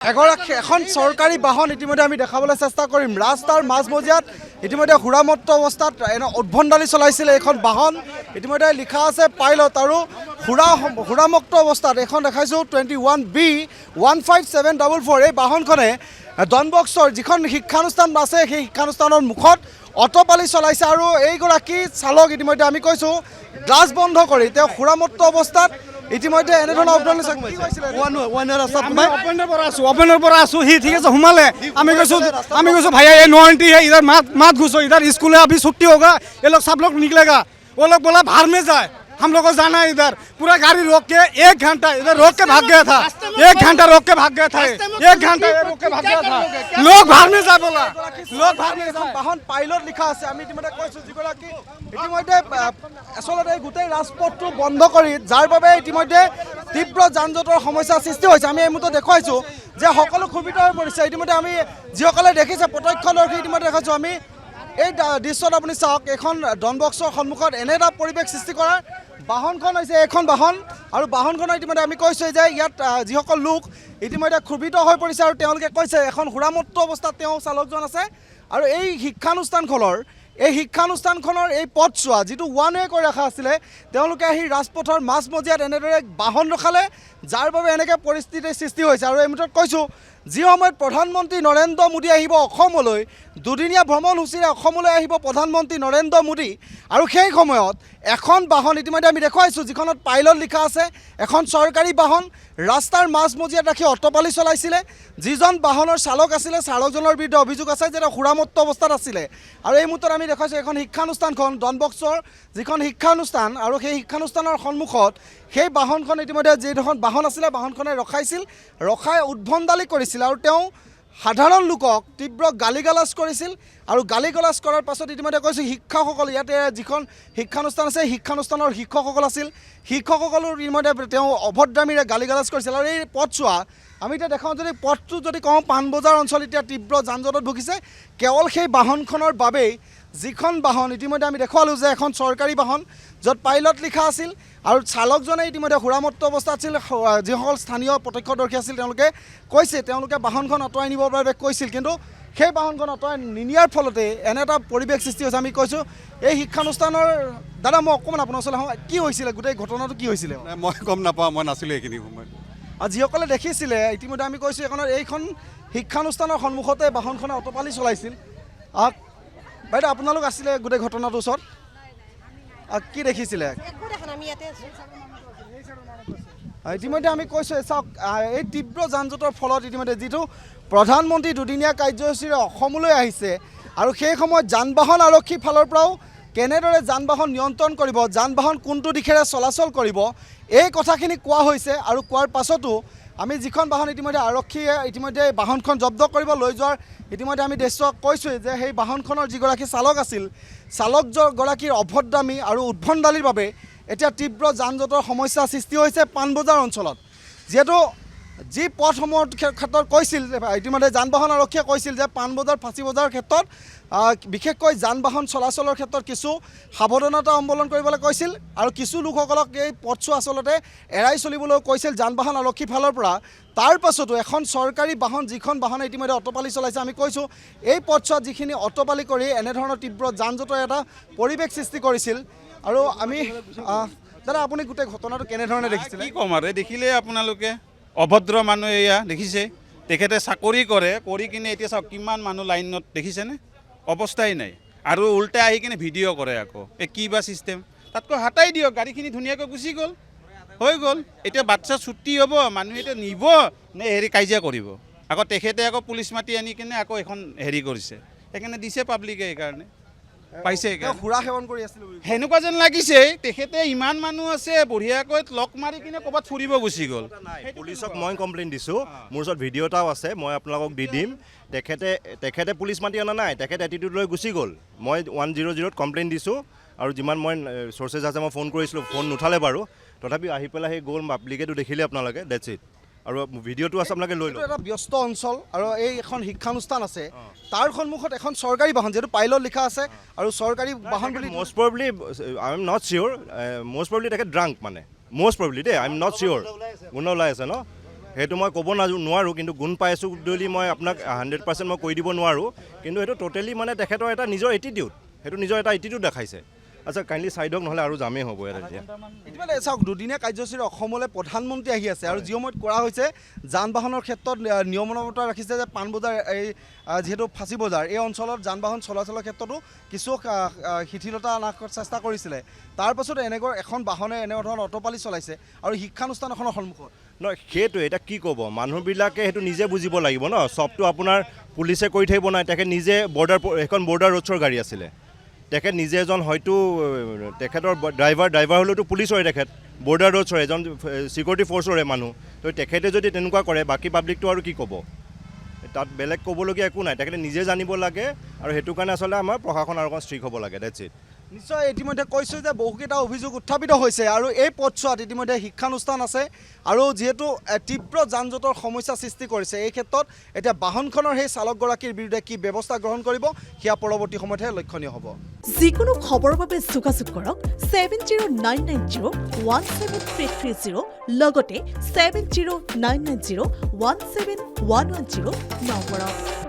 এখন চৰকাৰী বাহন ইতিমধ্যে আমি দেখাবলৈ চেষ্টা কৰিম। ৰাস্তাৰ মাজমজিয়াত ইতিমধ্যে সুৰামত্ত অৱস্থাত উদ্ভণ্ডালি চলাইছিলে এখন বাহন। ইতিমধ্যে লিখা আছে পাইলট আৰু সুৰামুক্ত অৱস্থাত এখন দেখাইছোঁ 21B15744। এই বাহনখনে ডনবস্কৰ যিখন শিক্ষানুষ্ঠান আছে সেই শিক্ষানুষ্ঠানৰ মুখত অটপালি চলাইছে আৰু এইগৰাকী চালক ইতিমধ্যে আমি কৈছোঁ গ্লাছ বন্ধ কৰি তেওঁ সুৰামুক্ত অৱস্থাত ইতিমধ্যে এনেধৰণৰ উদ্ভণ্ডালি ওপেনৰ পৰা আছোঁ সি ঠিক আছে সোমালে আমি কৈছোঁ ভাইয়া ये 90 है इधर मत घुसो इधर स्कूल है अभी छुट्टी होगा ये लोग सब लोग निकलेगा वो लोग बोला बाहर में जाए हम लोग को जाना है इधर पूरा गाड़ी रोक के 1 घंटा इधर रोक के भाग गया था 1 घंटा रोक के भाग गया था 1 घंटा रोक के भाग गया था लोग बाहर में जाए बोला लोग बाहर में जाए বাহন পাইলট লিখা আছে আমি ইতিমধ্যে কৈছোঁ যিগৰাকী ইতিমধ্যে আচলতে গোটেই ৰাজপথটো বন্ধ কৰি যাৰ বাবে ইতিমধ্যে তীব্ৰ যান জঁটৰ সমস্যাৰ সৃষ্টি হৈছে। আমি এই মুহূৰ্তত দেখুৱাইছোঁ যে সকলো ক্ষোভিত হৈ পৰিছে। ইতিমধ্যে আমি যিসকলে দেখিছে প্ৰত্যক্ষদৰ্শী ইতিমধ্যে দেখাইছোঁ আমি এই দৃশ্যত আপুনি চাওক এখন ডনবস্কৰ সন্মুখত এনে এটা পৰিৱেশ সৃষ্টি কৰা বাহনখন হৈছে এখন বাহন আৰু বাহনখনৰ ইতিমধ্যে আমি কৈছোঁ যে ইয়াত যিসকল লোক ইতিমধ্যে ক্ষোভিত হৈ পৰিছে আৰু তেওঁলোকে কৈছে এখন সুৰামুক্ত অৱস্থাত তেওঁ চালকজন আছে আৰু এই শিক্ষানুষ্ঠানখনৰ এই পথছোৱা যিটো ওৱান ৱে কৰি ৰখা আছিলে তেওঁলোকে আহি ৰাজপথৰ মাজমজিয়াত এনেদৰে বাহন ৰখালে যাৰ বাবে এনেকৈ পৰিস্থিতিৰ সৃষ্টি হৈছে। আৰু এই মুহূৰ্তত কৈছোঁ যি সময়ত প্ৰধানমন্ত্ৰী নৰেন্দ্ৰ মোদী আহিব অসমলৈ দুদিনীয়া ভ্ৰমণসূচীৰে অসমলৈ আহিব প্ৰধানমন্ত্ৰী নৰেন্দ্ৰ মোদী আৰু সেই সময়ত এখন বাহন ইতিমধ্যে আমি দেখুৱাইছোঁ যিখনত পাইলট লিখা আছে এখন চৰকাৰী বাহন ৰাস্তাৰ মাজমজিয়াত ৰাখি অটপালি চলাইছিলে। যিজন বাহনৰ চালক আছিলে চালকজনৰ বিৰুদ্ধে অভিযোগ আছে যে তেওঁ সুৰামুক্ত অৱস্থাত আছিলে। আৰু এই মুহূৰ্তত আমি দেখুৱাইছোঁ এখন শিক্ষানুষ্ঠানখন ডনবস্কৰ যিখন শিক্ষানুষ্ঠান আৰু সেই শিক্ষানুষ্ঠানৰ সন্মুখত সেই বাহনখন ইতিমধ্যে যিখন বাহন আছিলে বাহনখনে ৰখাই উদ্ভণ্ডালি কৰিছিল আৰু তেওঁ সাধাৰণ লোকক তীব্ৰ গালি গালাজ কৰিছিল আৰু গালি গালাজ কৰাৰ পাছত ইতিমধ্যে কৈছোঁ শিক্ষকসকল ইয়াতে যিখন শিক্ষানুষ্ঠান আছে শিক্ষানুষ্ঠানৰ শিক্ষকসকল আছিল শিক্ষকসকলৰ ইতিমধ্যে তেওঁ অভদ্ৰামীৰে গালি গালাজ কৰিছিল। আৰু এই পথছোৱা আমি এতিয়া দেখাওঁ যদি পথটো যদি কওঁ পাণবজাৰ অঞ্চল এতিয়া তীব্ৰ যান জঁটত ভুগিছে কেৱল সেই বাহনখনৰ বাবেই যিখন বাহন ইতিমধ্যে আমি দেখুৱালোঁ যে এখন চৰকাৰী বাহন য'ত পাইলট লিখা আছিল আৰু চালকজনে ইতিমধ্যে সুৰামুক্ত অৱস্থাত আছিল। যিসকল স্থানীয় প্ৰত্যক্ষদৰ্শী আছিল তেওঁলোকে কৈছে তেওঁলোকে বাহনখন আঁতৰাই নিবৰ বাবে কৈছিল কিন্তু সেই বাহনখন আঁতৰাই নিনিয়াৰ ফলতে এনে এটা পৰিৱেশ সৃষ্টি হৈছে। আমি কৈছোঁ এই শিক্ষানুষ্ঠানৰ দাদা মই অকণমান আপোনাৰ ওচৰলৈ আহোঁ কি হৈছিলে গোটেই ঘটনাটো কি হৈছিলে? মই গম নাপাওঁ মই নাছিলোঁ এইখিনি সময়ত আৰু যিসকলে দেখিছিলে ইতিমধ্যে আমি কৈছোঁ এইখন শিক্ষানুষ্ঠানৰ সন্মুখতে বাহনখনে অটপালি চলাইছিল। বাইদেউ আপোনালোক আছিলে গোটেই ঘটনাটোৰ ওচৰত কি দেখিছিলে? ইতিমধ্যে আমি কৈছোঁ চাওক এই তীব্ৰ যান জঁটৰ ফলত ইতিমধ্যে যিটো প্ৰধানমন্ত্ৰী দুদিনীয়া কাৰ্যসূচীৰে অসমলৈ আহিছে আৰু সেই সময়ত যান বাহন আৰক্ষীৰ ফালৰ পৰাও কেনেদৰে যান বাহন নিয়ন্ত্ৰণ কৰিব যান বাহন কোনটো দিশেৰে চলাচল কৰিব এই কথাখিনি কোৱা হৈছে। আৰু কোৱাৰ পাছতো আমি যিখন বাহন ইতিমধ্যে আৰক্ষীয়ে ইতিমধ্যে বাহনখন জব্দ কৰিব লৈ যোৱাৰ ইতিমধ্যে আমি দৃশ্য কৈছোঁৱেই যে সেই বাহনখনৰ যিগৰাকী চালক আছিল চালকগৰাকীৰ অভদ্ৰামী আৰু উদ্ভণ্ডালিৰ বাবে এতিয়া তীব্ৰ যান জঁটৰ সমস্যাৰ সৃষ্টি হৈছে পাণবজাৰ অঞ্চলত। যিহেতু যি পথসমূহৰ ক্ষেত্ৰত কৈছিল ইতিমধ্যে যান বাহন আৰক্ষীয়ে কৈছিল যে পাণবজাৰ ফাঁচী বজাৰৰ ক্ষেত্ৰত বিশেষকৈ যান বাহন চলাচলৰ ক্ষেত্ৰত কিছু সাৱধানতা অৱলম্বন কৰিবলৈ কৈছিল আৰু কিছু লোকসকলক এই পথছোৱা আচলতে এৰাই চলিবলৈ কৈছিল যান বাহন আৰক্ষীৰ ফালৰ পৰা। তাৰ পাছতো এখন চৰকাৰী বাহন যিখন বাহনে ইতিমধ্যে অটপালি চলাইছে আমি কৈছোঁ এই পথছোৱাত যিখিনি অটপালি কৰি এনেধৰণৰ তীব্ৰ যান জঁটৰ এটা পৰিৱেশ সৃষ্টি কৰিছিল। আৰু আমি দাদা আপুনি গোটেই ঘটনাটো কেনেধৰণে দেখিছিলে? কি ক'ম আৰু দেখিলে আপোনালোকে অভদ্ৰ মানুহ এয়া দেখিছে তেখেতে চাকৰি কৰি কিনে এতিয়া চাওক কিমান মানুহ লাইনত দেখিছেনে অৱস্থাই নাই আৰু উল্টাই আহি কিনে ভিডিঅ' কৰে আকৌ এই কি বা ছিষ্টেম তাতকৈ হাতাই দিয়ক গাড়ীখিনি ধুনীয়াকৈ গুচি গ'ল হৈ গ'ল। এতিয়া বাচ্চা ছুটি হ'ব মানুহে এতিয়া নিব নে কাজিয়া কৰিব আকৌ তেখেতে আকৌ পুলিচ মাতি আনি কিনে আকৌ এখন কৰিছে সেইকাৰণে দিছে পাব্লিকে সেইকাৰণে পাইছে সুৰা সেৱন কৰি আছিল সেনেকুৱা যেন লাগিছে। তেখেতে ইমান মানুহ আছে বঢ়িয়াকৈ লক মাৰি কিনে ক'ৰবাত ফুৰিব গুচি গ'ল। পুলিচক মই কমপ্লেইন দিছোঁ মোৰ ওচৰত ভিডিঅ' এটাও আছে মই আপোনালোকক দি দিম। তেখেতে পুলিচ মাতি অনা নাই তেখেতে এটিটিউড লৈ গুচি গ'ল। মই 100ত কমপ্লেইন দিছোঁ আৰু যিমান মই চ'ৰ্চেছ আছে মই ফোন কৰিছিলোঁ ফোন নুঠালে বাৰু তথাপি আহি পেলাই সেই গ'ল পাব্লিকেতো দেখিলে আপোনালোকে ডেটছ ইট। আৰু ভিডিঅ'টো আছে আপোনালোকে লৈ লওক। এটা ব্যস্ত অঞ্চল আৰু এই এখন শিক্ষানুষ্ঠান আছে তাৰ সন্মুখত এখন চৰকাৰী বাহন যিহেতু পাইলট লিখা আছে আৰু চৰকাৰী বাহন বুলি most probably I am not sure most probably তেখেত ড্ৰাংক মানে মষ্ট প্ৰবলি দেই আই এম নট চিয়'ৰ গুণ ওলাই আছে ন সেইটো মই ক'ব নোৱাৰোঁ, কিন্তু গুণ পাই আছোঁ বুলি মই আপোনাক 100% মই কৈ দিব নোৱাৰোঁ, কিন্তু সেইটো টোটেলি মানে তেখেতৰ এটা নিজৰ এটিটিউড, সেইটো নিজৰ এটা এটিটিউড দেখাইছে। আচ্ছা কাইণ্ডলি চাই দিয়ক, নহ'লে আৰু জামেই হ'ব ইয়াত এতিয়া। ইতিমধ্যে চাওক, দুদিনীয়া কাৰ্যসূচীৰে অসমলৈ প্ৰধানমন্ত্ৰী আহি আছে, আৰু যি সময়ত কৰা হৈছে যান বাহনৰ ক্ষেত্ৰত নিয়মনমতা ৰাখিছে যে পাণবজাৰ এই যিহেতু ফাঁচী বজাৰ এই অঞ্চলত যান বাহন চলাচলৰ ক্ষেত্ৰতো কিছু শিথিলতা অনাৰ চেষ্টা কৰিছিলে। তাৰ পাছত এনেকৈ এখন বাহনে এনেধৰণৰ অটপালি চলাইছে আৰু শিক্ষানুষ্ঠান এখনৰ সন্মুখত। নহয় সেইটোৱে, এতিয়া কি ক'ব, মানুহবিলাকে সেইটো নিজে বুজিব লাগিব ন, চবটো আপোনাৰ পুলিচে কৰি থাকিব নাই। তেখেত নিজে এখন বৰ্ডাৰ ৰোডছৰ গাড়ী আছিলে, তেখেত নিজে এজন হয়তো তেখেতৰ ড্ৰাইভাৰ হ'লেওতো পুলিচৰে, তেখেত বৰ্ডাৰ ৰোডছৰে এজন ছিকিউৰিটি ফ'ৰ্চৰে মানুহ, তো তেখেতে যদি তেনেকুৱা কৰে বাকী পাব্লিকটো আৰু কি ক'ব, তাত বেলেগ ক'বলগীয়া একো নাই। তেখেতে নিজে জানিব লাগে, আৰু সেইটো কাৰণে আচলতে আমাৰ প্ৰশাসন আৰু অকণ ষ্ট্ৰিক্ট হ'ব লাগে, ডেটছ ইট। নিশ্চয় ইতিমধ্যে কৈছোঁ যে বহুকেইটা অভিযোগ উত্থাপিত হৈছে, আৰু এই পথছোৱাত ইতিমধ্যে শিক্ষানুষ্ঠান আছে, আৰু যিহেতু তীব্ৰ যান জঁটৰ সমস্যা সৃষ্টি কৰিছে, এই ক্ষেত্ৰত এতিয়া বাহনখনৰ সেই চালকগৰাকীৰ বিৰুদ্ধে কি ব্যৱস্থা গ্ৰহণ কৰিব সেয়া পৰৱৰ্তী সময়তহে লক্ষণীয় হ'ব। যিকোনো খবৰৰ বাবে যোগাযোগ কৰক 7099017330 লগতে 7099017110 নম্বৰত।